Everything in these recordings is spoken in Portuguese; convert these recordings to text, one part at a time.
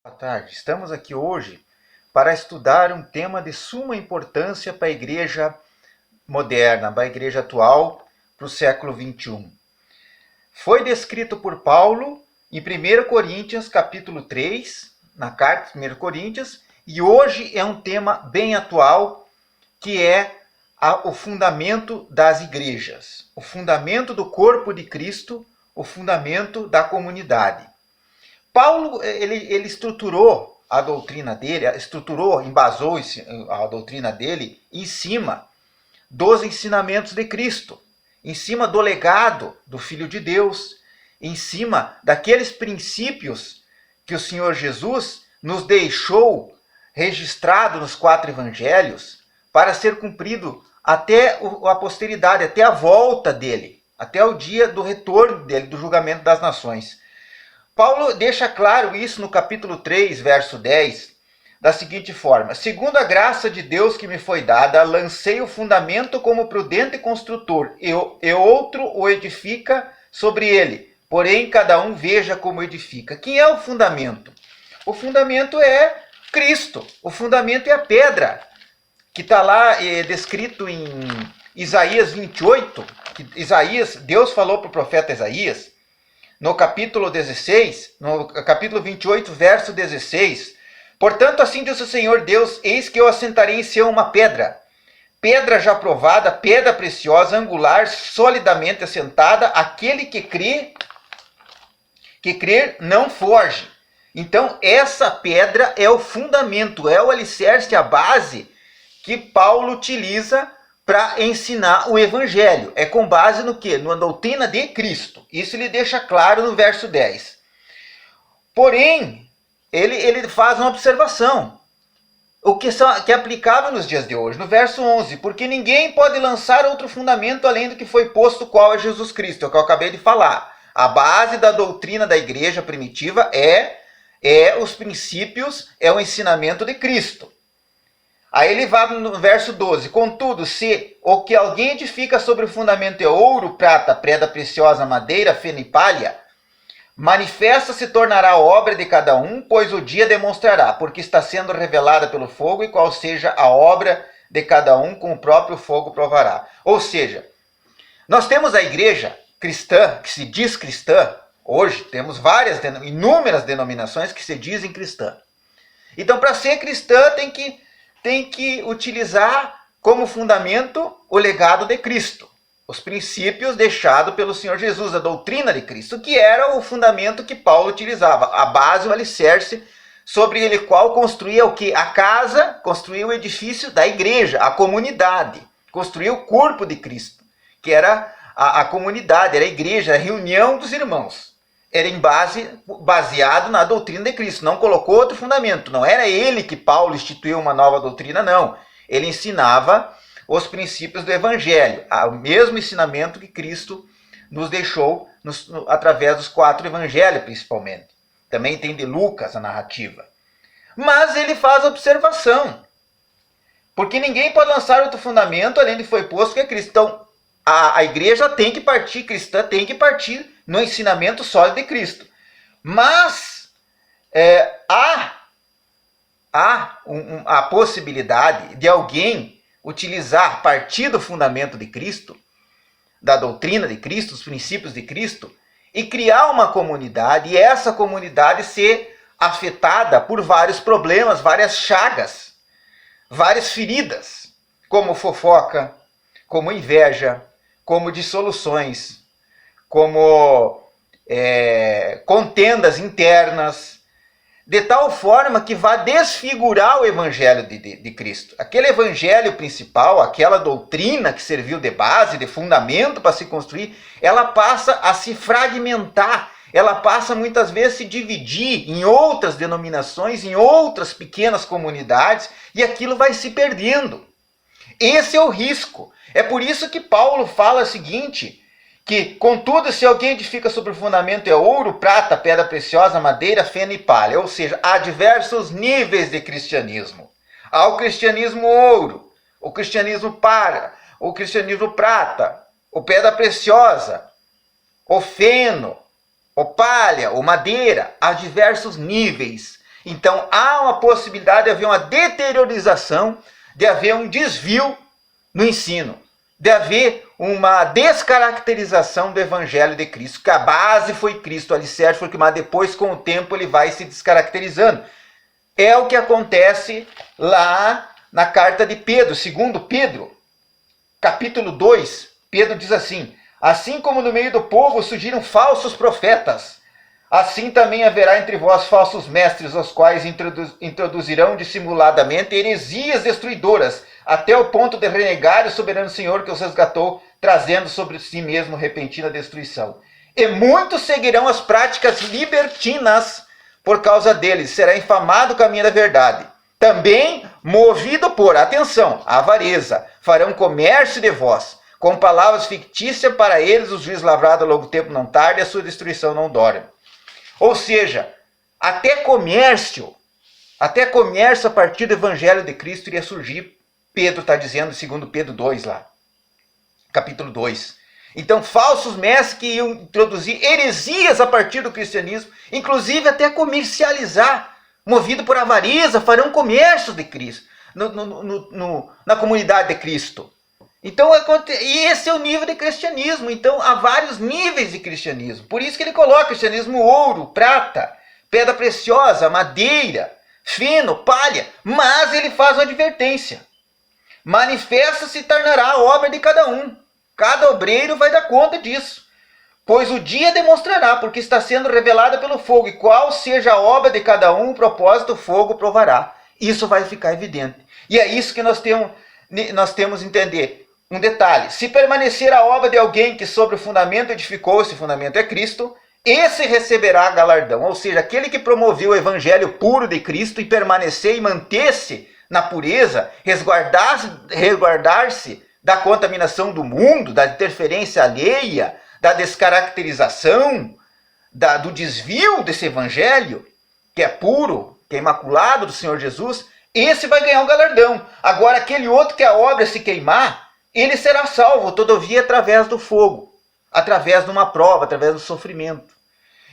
Boa tarde. Estamos aqui hoje para estudar um tema de suma importância para a igreja moderna, para a igreja atual, para o século XXI. Foi descrito por Paulo em 1 Coríntios, capítulo 3, na carta de 1 Coríntios, e hoje é um tema bem atual, que é o fundamento das igrejas, o fundamento do corpo de Cristo, o fundamento da comunidade. Paulo ele estruturou a doutrina dele, embasou a doutrina dele em cima dos ensinamentos de Cristo, em cima do legado do Filho de Deus, em cima daqueles princípios que o Senhor Jesus nos deixou registrado nos 4 evangelhos para ser cumprido até a posteridade, até a volta dele, até o dia do retorno dele, do julgamento das nações. Paulo deixa claro isso no capítulo 3, verso 10, da seguinte forma: segundo a graça de Deus que me foi dada, lancei o fundamento como prudente construtor, e outro o edifica sobre ele. Porém, cada um veja como edifica. Quem é o fundamento? O fundamento é Cristo. O fundamento é a pedra, que está lá descrito em Isaías 28. Deus falou para o profeta Isaías, no capítulo 16, no capítulo 28, verso 16. Portanto, assim diz o Senhor Deus: eis que eu assentarei em Sião uma pedra, pedra já provada, pedra preciosa, angular, solidamente assentada. Aquele que crer não foge. Então, essa pedra é o fundamento, é o alicerce, a base que Paulo utiliza para ensinar o evangelho. É com base no quê? Na doutrina de Cristo. Isso ele deixa claro no verso 10. Porém, ele faz uma observação, o que é aplicável nos dias de hoje. No verso 11, porque ninguém pode lançar outro fundamento além do que foi posto, qual é Jesus Cristo. É o que eu acabei de falar. A base da doutrina da igreja primitiva é os princípios, é o ensinamento de Cristo. Aí ele vai no verso 12. Contudo, se o que alguém edifica sobre o fundamento é ouro, prata, pedra preciosa, madeira, feno e palha, manifesta se tornará obra de cada um, pois o dia demonstrará, porque está sendo revelada pelo fogo, e qual seja a obra de cada um, com o próprio fogo provará. Ou seja, nós temos a igreja cristã, que se diz cristã. Hoje temos inúmeras denominações que se dizem cristã. Então, para ser cristã, tem que utilizar como fundamento o legado de Cristo, os princípios deixados pelo Senhor Jesus, a doutrina de Cristo, que era o fundamento que Paulo utilizava, a base, o alicerce, sobre ele qual construía o que? A casa, construía o edifício da igreja, a comunidade, construía o corpo de Cristo, que era a comunidade, era a igreja, a reunião dos irmãos. Era baseado na doutrina de Cristo, não colocou outro fundamento. Não era ele que Paulo instituiu uma nova doutrina, não. Ele ensinava os princípios do evangelho, o mesmo ensinamento que Cristo nos deixou através dos 4 evangelhos, principalmente. Também tem de Lucas a narrativa. Mas ele faz observação, porque ninguém pode lançar outro fundamento além de foi posto, que é Cristo. Então, a igreja tem que partir, cristã tem que partir no ensinamento sólido de Cristo. Mas há a possibilidade de alguém partir do fundamento de Cristo, da doutrina de Cristo, dos princípios de Cristo, e criar uma comunidade, e essa comunidade ser afetada por vários problemas, várias chagas, várias feridas, como fofoca, como inveja, como dissoluções, como contendas internas, de tal forma que vai desfigurar o evangelho de Cristo. Aquele evangelho principal, aquela doutrina que serviu de base, de fundamento para se construir, ela passa a se fragmentar, ela passa muitas vezes a se dividir em outras denominações, em outras pequenas comunidades, e aquilo vai se perdendo. Esse é o risco. É por isso que Paulo fala o seguinte, que, contudo, se alguém edifica sobre o fundamento é ouro, prata, pedra preciosa, madeira, feno e palha. Ou seja, há diversos níveis de cristianismo. Há o cristianismo ouro, o cristianismo prata, o pedra preciosa, o feno, o palha, o madeira. Há diversos níveis. Então há uma possibilidade de haver uma deteriorização, de haver um desvio no ensino, de haver uma descaracterização do Evangelho de Cristo, que a base foi Cristo, o alicerce foi Cristo, mas depois com o tempo ele vai se descaracterizando. É o que acontece lá na carta de Pedro, segundo Pedro, capítulo 2, Pedro diz assim: assim como no meio do povo surgiram falsos profetas, assim também haverá entre vós falsos mestres, os quais introduzirão dissimuladamente heresias destruidoras, até o ponto de renegar o soberano Senhor que os resgatou, trazendo sobre si mesmo repentina destruição. E muitos seguirão as práticas libertinas por causa deles, será infamado o caminho da verdade. Também, movido por, atenção, avareza, farão comércio de vós, com palavras fictícias para eles, o juiz lavrado a longo tempo não tarde, e a sua destruição não dorme. Ou seja, até comércio a partir do Evangelho de Cristo iria surgir, Pedro está dizendo, segundo Pedro 2 lá, capítulo 2. Então, falsos mestres que iam introduzir heresias a partir do cristianismo, inclusive até comercializar, movido por avareza, farão comércio de Cristo, na comunidade de Cristo. Então, esse é o nível de cristianismo. Então, há vários níveis de cristianismo. Por isso que ele coloca cristianismo ouro, prata, pedra preciosa, madeira, feno, palha. Mas ele faz uma advertência. Manifesta-se e tornará a obra de cada um. Cada obreiro vai dar conta disso. Pois o dia demonstrará, porque está sendo revelada pelo fogo, e qual seja a obra de cada um, o propósito, o fogo provará. Isso vai ficar evidente. E é isso que nós temos que entender. Um detalhe: se permanecer a obra de alguém que sobre o fundamento edificou, esse fundamento é Cristo, esse receberá galardão. Ou seja, aquele que promoveu o evangelho puro de Cristo e permanecer e manter-se na pureza, resguardar-se da contaminação do mundo, da interferência alheia, da descaracterização, do desvio desse evangelho, que é puro, que é imaculado do Senhor Jesus, esse vai ganhar um galardão. Agora, aquele outro que a obra se queimar, ele será salvo, todavia, através do fogo, através de uma prova, através do sofrimento.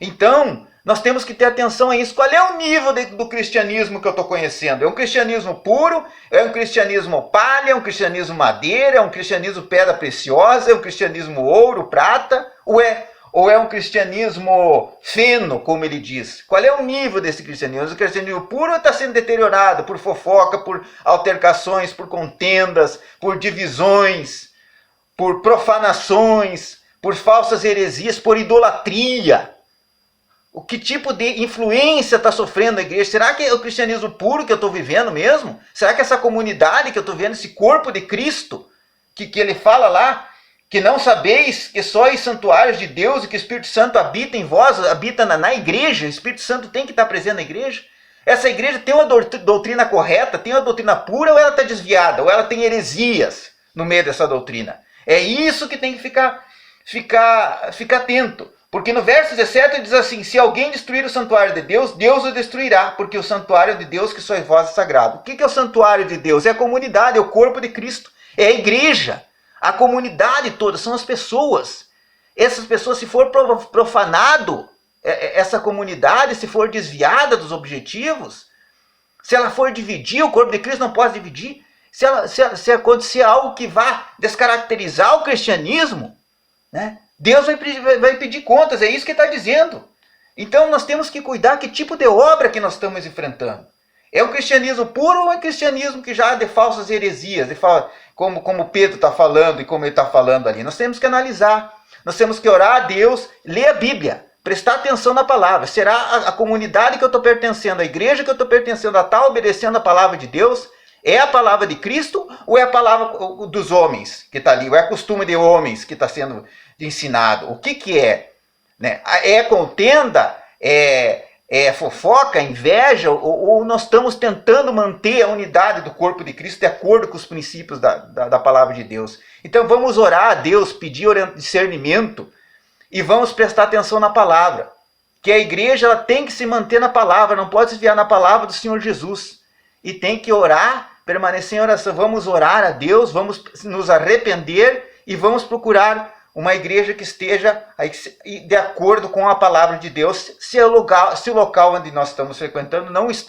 Então, nós temos que ter atenção a isso. Qual é o nível do cristianismo que eu estou conhecendo? É um cristianismo puro? É um cristianismo palha? É um cristianismo madeira? É um cristianismo pedra preciosa? É um cristianismo ouro, prata? Ou é um cristianismo feno, como ele diz? Qual é o nível desse cristianismo? O cristianismo puro está sendo deteriorado por fofoca, por altercações, por contendas, por divisões, por profanações, por falsas heresias, por idolatria. O que tipo de influência está sofrendo a igreja? Será que é o cristianismo puro que eu estou vivendo mesmo? Será que essa comunidade que eu estou vendo, esse corpo de Cristo, que ele fala lá, que não sabeis que sois santuários de Deus e que o Espírito Santo habita em vós, habita na igreja, o Espírito Santo tem que estar presente na igreja? Essa igreja tem uma doutrina correta, tem uma doutrina pura, ou ela está desviada, ou ela tem heresias no meio dessa doutrina? É isso que tem que ficar atento. Porque no verso 17 ele diz assim: se alguém destruir o santuário de Deus, Deus o destruirá, porque o santuário de Deus que sois vós é sagrado. O que é o santuário de Deus? É a comunidade, é o corpo de Cristo, é a igreja. A comunidade toda, são as pessoas. Essas pessoas, se for profanado, essa comunidade, se for desviada dos objetivos, se ela for dividir, o corpo de Cristo não pode dividir. Se acontecer algo que vá descaracterizar o cristianismo, né? Deus vai pedir contas, é isso que está dizendo. Então nós temos que cuidar que tipo de obra que nós estamos enfrentando. É um cristianismo puro ou é um cristianismo que já é de falsas heresias, como Pedro está falando e como ele está falando ali? Nós temos que analisar, nós temos que orar a Deus, ler a Bíblia, prestar atenção na palavra. Será a comunidade que eu estou pertencendo, a igreja que eu estou pertencendo, está obedecendo a palavra de Deus? É a palavra de Cristo ou é a palavra dos homens que está ali? Ou é a costume de homens que está sendo ensinado? O que é? Né? É contenda? É fofoca? Inveja? Ou nós estamos tentando manter a unidade do corpo de Cristo de acordo com os princípios da palavra de Deus? Então vamos orar a Deus, pedir discernimento e vamos prestar atenção na palavra. Que a igreja ela tem que se manter na palavra, não pode se desviar na palavra do Senhor Jesus. E tem que orar, permanecer em oração. Vamos orar a Deus, vamos nos arrepender e vamos procurar uma igreja que esteja de acordo com a palavra de Deus, se o local onde nós estamos frequentando não está